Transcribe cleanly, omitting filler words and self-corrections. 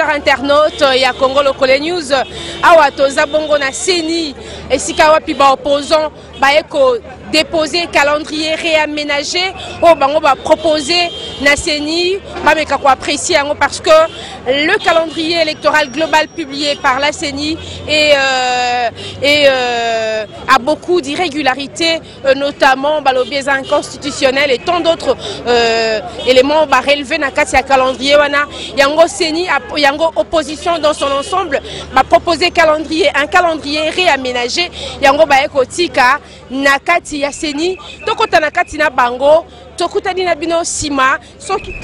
chers internautes, il y a Congo Local News. Awa toza bongo na seni et si kawa pi ba opposant ba eko déposer calendrier réaménagé au bango va proposer na seni ba meka ko apprécier parce que le calendrier électoral global publié par la CENI a beaucoup d'irrégularités, notamment le biais inconstitutionnel et tant d'autres éléments relevés dans le calendrier. Yango CENI, yango opposition dans son ensemble, va proposer un calendrier réaménagé. Yango ba ekotika nakati ya CENI, tokota nakati na bango, tokuta dina bino sima, soki